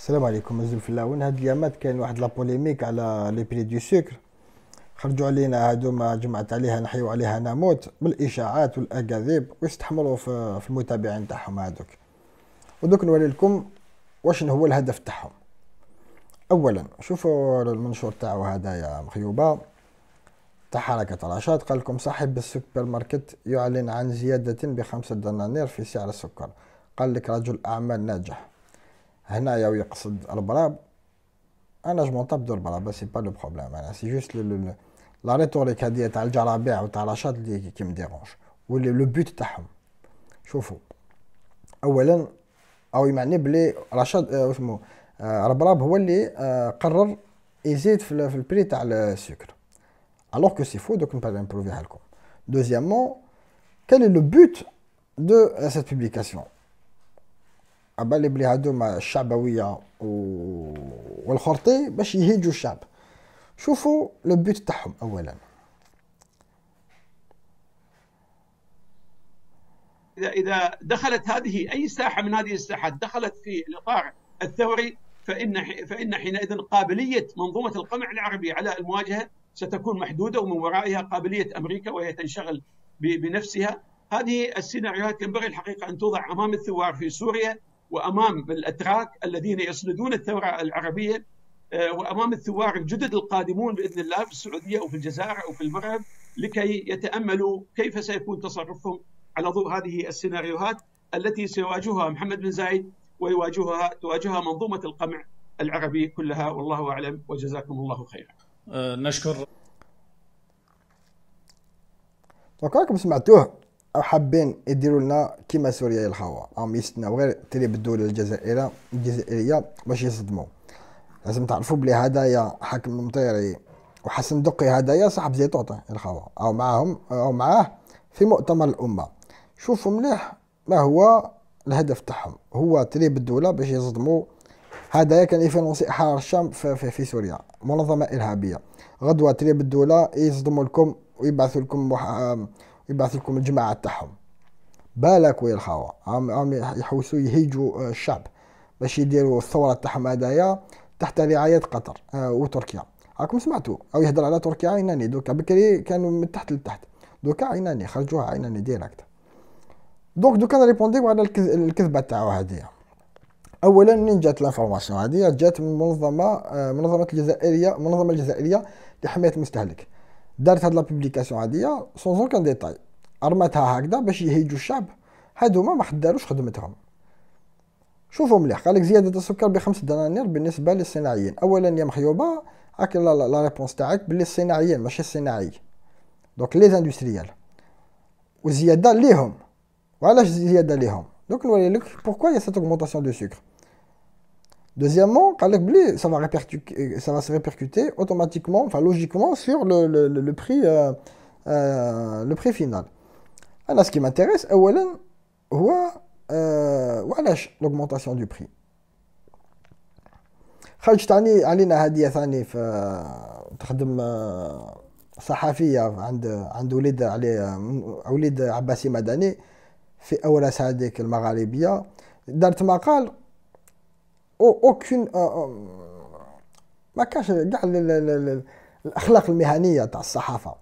السلام عليكم الزلفلاون. هاد اليامات كاين واحد لا بوليميك على لي بري دو سكر. خرجوا علينا هادوما، جمعت عليها نحيو عليها ناموت بالاشاعات والاكاذيب ويستحمروا في المتابعين تاعهم هادوك. ودوك نوري لكم واش هو الهدف تاعهم. اولا شوفوا المنشور تاعو هدايا مخيوبه تاع حركه رشاد. قال لكم صاحب السوبر ماركت يعلن عن زياده ب5 دنانير في سعر السكر. قال لك رجل اعمال ناجح. هنايا ويقصد البراب. انا جو مون طاب دو البراب، سي با لو بروبليم. انا سي جوست لا ريتوريك هادية تاع الجرابيع وتاع رشاد اللي كي مديرونج، واللي لو بوت تاعهم. شوفوا اولا او يمعني بلي رشاد اسمه ربراب هو اللي قرر يزيد في البري تاع السكر، الوغ كو سي فو. دوك نبدا نبروفيها لكم. دوزيامون كان لو بوت دو سيت بوبليكاسيون؟ عبالي بلي هادوما الشعبويه والخرطي باش يهيجوا الشعب. شوفوا لو بوت تاعهم. اولا إذا دخلت هذه أي ساحة من هذه الساحات دخلت في الإطار الثوري، فإن حينئذ قابلية منظومة القمع العربي على المواجهة ستكون محدودة، ومن ورائها قابلية أمريكا وهي تنشغل بنفسها. هذه السيناريوهات ينبغي الحقيقة أن توضع أمام الثوار في سوريا، وأمام الأتراك الذين يسندون الثورة العربية، وأمام الثوار الجدد القادمون بإذن الله في السعودية أو في الجزائر أو في المغرب، لكي يتأملوا كيف سيكون تصرفهم على ضوء هذه السيناريوهات التي سيواجهها محمد بن زايد وتواجهها منظومة القمع العربي كلها. والله أعلم، وجزاكم الله خيرا. نشكر. راكم سمعتوه، او حابين يديروا لنا كيما سوريا الخوا، راهم يستناو غير تريب الدوله الجزائريه باش يصدموا. لازم تعرفوا بلي هدايا حاكم المطيري وحسن دقي هدايا صاحب زيتوطه الخوا، او معاهم او معاه في مؤتمر الامه. شوفوا مليح ما هو الهدف تاعهم، هو تريب الدوله باش يصدموا. هدايا كان يفينونسي احرار الشام في سوريا، منظمه ارهابيه. غدوه تريب الدوله يصدموا لكم ويبعثوا لكم يبعث لكم الجماعه تاعهم. بالك ويا الخوا عم يحوسوا يهيجوا الشعب باش يديروا الثوره تاعهم هدايا تحت رعايه قطر وتركيا. راكم سمعتوا او يهضر على تركيا عيناني. دوكا بكري كانوا من تحت لتحت، دوكا عيناني خرجوها عيناني ديريكت. دوكا نريبونديو على الكذبه تاعو هذه. اولا منين جات لانفورماسيون هذه؟ جات من منظمه الجزائريه لحمايه المستهلك. دارت هاد لا بوبليكاسيون هذه سون اوكان ديتاي، ارمتها هكذا باش يهيجوا الشعب. هادوما ما خداروش خدمتهم. شوفوا مليح، قالك زياده السكر ب5 دنانير بالنسبه للصناعيين. اولا يا مخيوبه هاك لا ريبونس تاعك باللي الصناعيين ماشي الصناعي، دونك لي اندستريال، وزياده ليهم. وعلاش زياده ليهم؟ دوك نوري لك بوركوا يا سيت اوغمونطاسيون دو سكر. Deuxièmement, ça va se répercuter automatiquement, enfin logiquement, sur le prix final. Alors, ce qui m'intéresse, c'est l'augmentation du prix. خرجت علينا هدية ثاني في تخدم صحفية عند وليد عباسي مدني في أوراس هذيك المغاربية. دارت مقال اوكين ما كاش كاع الاخلاق المهنيه تاع الصحافه،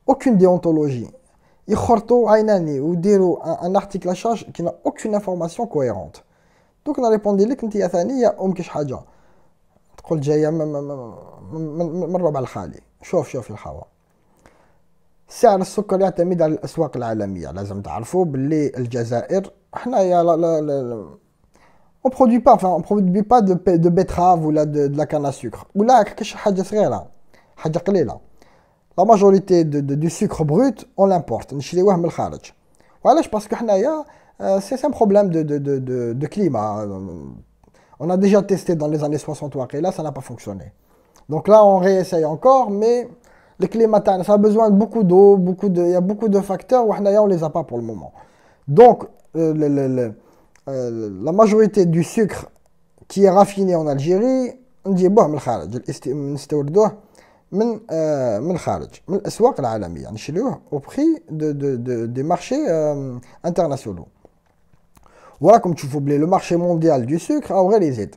اوكين ديونتولوجي. يخرطوا عيناني ويديروا ان ارتيكل شارج كي اوكين انفورماسيون كويرونت. دوك نريبوندي لك انت يا ثانيه كاش حاجه تقول جايه من ربع الخالي. شوف الخوا، سعر السكر يعتمد على الاسواق العالميه. لازم تعرفوا باللي الجزائر حنايا on produit pas de betterave ou de la canne à sucre. Ou là, حاجة قليلة. La majorité du sucre brut, on l'importe. نشريوه من الخارج. وعلاش؟ parce que حنايا c'est un problème de climat. On a déjà testé dans les années 60 là, ça n'a pas fonctionné. Donc là, on réessaye encore, mais le climat, ça a besoin de beaucoup d'eau, il y a beaucoup de facteurs, وحنايا on les a pas pour le moment. Donc, la majorité du sucre qui est raffiné en Algérie نجيبوه من الخارج، نستوردوه من الخارج، من الاسواق العالميه، نشريوه au prix des marchés internationaux. وراكم تشوفوا بلي لو مارشي مونديال دو سكر او غير يزيد.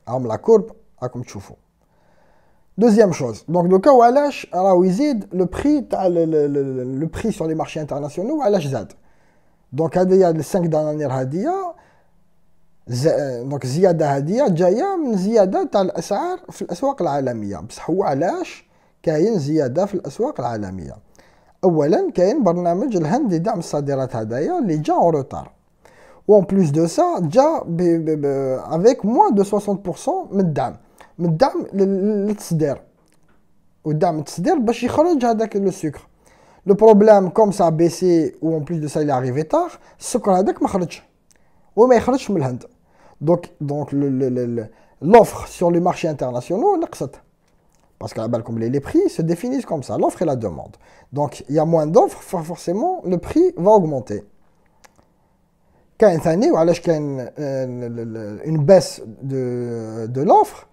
راهم لا كورب راكم تشوفوا. Deuxième chose, donc le cas où علاش راهو يزيد le prix تاع le prix sur les marchés internationaux علاش زاد. دونك هذه ال 5 دنانير هذه دونك الزياده هذه جايه من زياده تاع الاسعار في الاسواق العالميه، بصح هو علاش كاين زياده في الاسواق العالميه؟ اولا كاين برنامج الهند لدعم الصادرات هذايا اللي جا اون روتار، وان بلوس دو سا جا افيك موان دو 60% من الدعم للتصدير، والدعم التصدير باش يخرج هذاك لو سكر. لو بروبليم كوم سا بيسي و ان بلوس دو سا اللي اريفي تار، السكر هذاك ما خرجش وما يخرجش من الهند. Donc l'offre sur les marchés internationaux نقصت. Parce que les prix se définissent comme ça, l'offre et la demande. Donc il y a moins d'offres, forcément le prix va augmenter. كاين ثاني وعلاش كاين une baisse de l'offre,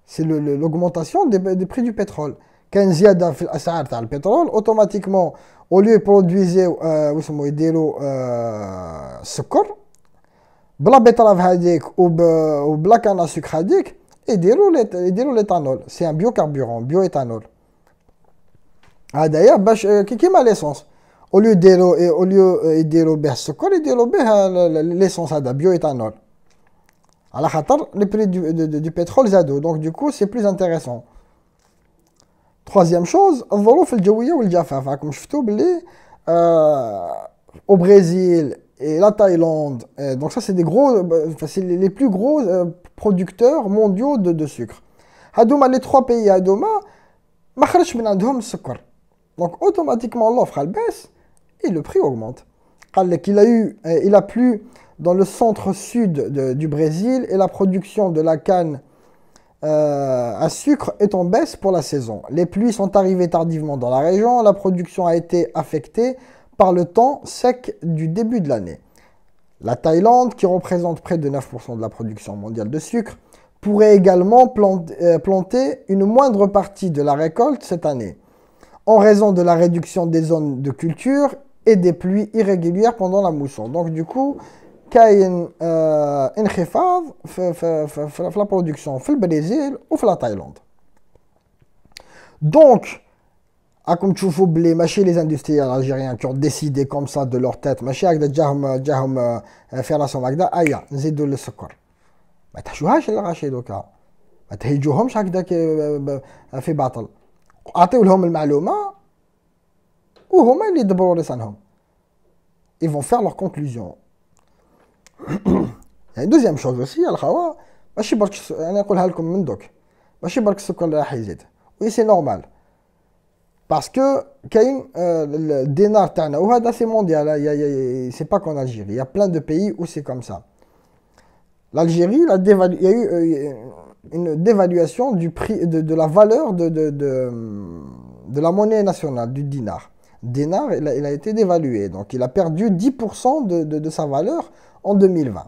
c'est l'augmentation des prix du pétrole. كاين زيادة في الأسعار تاع البترول، automatiquement au lieu produiser يديروا السكر بلا بيتراف هذيك وبلا كان سكر هذيك، يديروا ليتانول، سي ان بيوكاربورون بيو ايتانول. هذايا باش كيما ليسونس، او ليو يديروا به السكر يديروا به ليسونس هذا بيو ايتانول، على خاطر لي بري دو بترول زادوا، دونك دو كو سي بلوز انتريسون. تروازيام شوز الظروف الجويه والجفاف، راكم شفتوا بلي او برازيل et la Thaïlande, donc ça c'est des gros, c'est les plus gros producteurs mondiaux de sucre. Hadouma, les trois pays Hadouma, ma خرجش من عندهم السكر. Donc automatiquement l'offre elle baisse et le prix augmente. Il a plu dans le centre-sud du Brésil et la production de la canne à sucre est en baisse pour la saison. Les pluies sont arrivées tardivement dans la région, la production a été affectée par le temps sec du début de l'année. La Thaïlande, qui représente près de 9% de la production mondiale de sucre, pourrait également planter une moindre partie de la récolte cette année, en raison de la réduction des zones de culture et des pluies irrégulières pendant la mousson. Donc du coup, كاين انخفاض في la production في البرازيل وفي la Thaïlande. Donc راكم تشوفوا بلي ماشي لي اندستريال الجيريان كي ديسيدي كوم سا دو لور تيت، ماشي هكذا جاهم في راسهم هكذا ايا نزيدوا السكر، ما تحشوهاش الغاشي دوكا، ما تهيجوهمش هكذا في باطل، اعطيو لهم المعلومه وهما اللي يدبروا لسانهم. ils vont faire leur conclusion. يعني دوزيام شوز اوسي الخوا، ماشي برك انا نقولها لكم من دوك، ماشي برك السكر اللي راح يزيد، وي سي نورمال. Parce que le dinar tana, ou c'est mondial, c'est pas qu'en Algérie, il y a plein de pays où c'est comme ça. L'Algérie, il y a eu une dévaluation du prix, de la valeur de la monnaie nationale, du dinar. Le dinar, il a été dévalué, donc il a perdu 10% de sa valeur en 2020.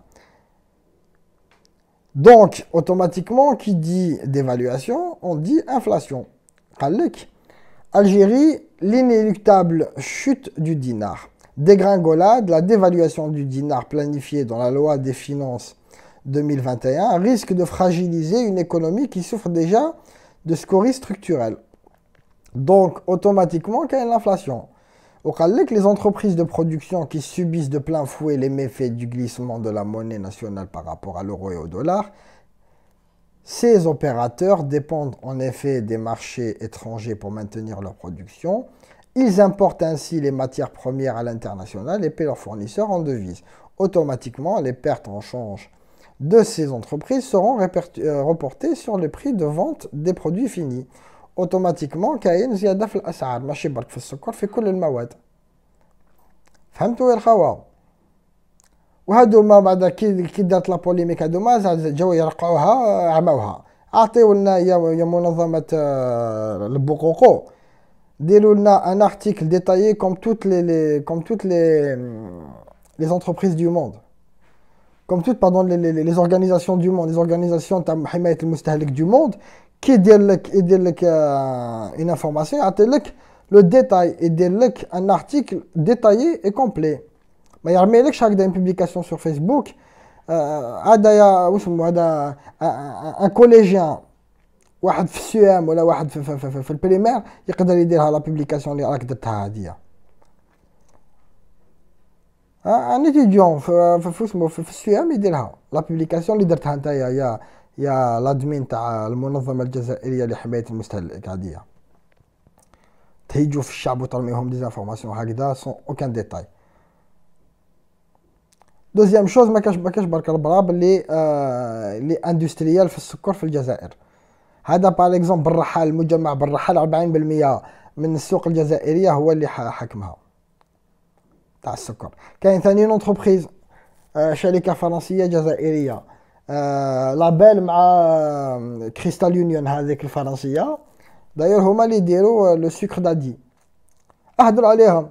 Donc, automatiquement, qui dit dévaluation, on dit inflation. Algérie, l'inéluctable chute du dinar. Dégringolade, la dévaluation du dinar planifiée dans la loi des finances 2021 risque de fragiliser une économie qui souffre déjà de scories structurelles. Donc, automatiquement, qu'il y a l'inflation. Au cas que les entreprises de production qui subissent de plein fouet les méfaits du glissement de la monnaie nationale par rapport à l'euro et au dollar, ces opérateurs dépendent en effet des marchés étrangers pour maintenir leur production. Ils importent ainsi les matières premières à l'international et paient leurs fournisseurs en devises. Automatiquement, les pertes en change de ces entreprises seront reportées sur le prix de vente des produits finis. Automatiquement, كاين زيادة في الأسعار ماشي برك في السكر في كل المواد. فهمتوا يا الخوة؟ وهادوما بعد كي دارت لا بوليميك هادوما جاو يرقعوها عموها، اعطيو لنا يا منظمة البقوقو ديروا لنا ان ارتيكل ديتايي comme toutes les entreprises du monde, comme toutes les organisations du monde, les organisations تاع حماية المستهلك du monde كي يدير لك une information يعطي لك le détail يدير لك un article détaillé et complet. ما يرميلكش هكذا une publication sur Facebook هذا يا واسمو هذا ان كوليجيان، واحد في السيام ولا واحد في البريمير يقدر يديرها لا بوبليكاسيون اللي راك درتها هادية. ان ايتيديون في اسمو في السيام يديرها لا بوبليكاسيون اللي درتها نتايا يا لادمين تاع المنظمة الجزائرية لحماية المستهلك هادية. تهيجوا في الشعب وترميهم ديزانفورماسيون هكذا سون اوكان ديتاي. دوزيام شوز ما كاش برك البراب اللي اندستريال في السكر في الجزائر. هذا باغ اكزومبل بالرحال، المجمع بالرحال 40% من السوق الجزائرية هو اللي حكمها تاع السكر. كاين ثاني اونتربريز شركة فرنسية جزائرية لابيل مع كريستال يونيون هذيك الفرنسية، داير هما اللي يديروا لو سكر دادي. اهدروا عليهم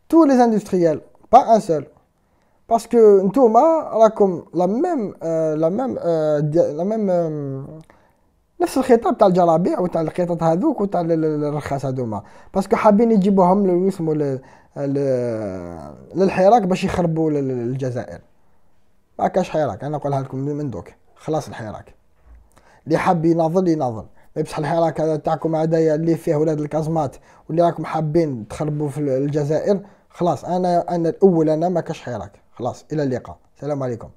تو لي اندستريال با ان سول، باسكو نتوما راكم لا ميم نفس الخطاب تاع الجرابيع وتاع الخطط هذوك وتاع الرخاص هذوما، باسكو حابين يجيبوهم يسمو للحراك باش يخربوا الجزائر. ما كاش حراك، انا نقولها لكم من دوك، خلاص الحراك اللي حاب يناضل يناضل، ما بصح الحراك هذا تاعكم هذايا اللي فيه ولاد الكازمات واللي راكم حابين تخربوا في الجزائر. خلاص انا الاول، انا ما كاش حراك. خلاص الى اللقاء، السلام عليكم.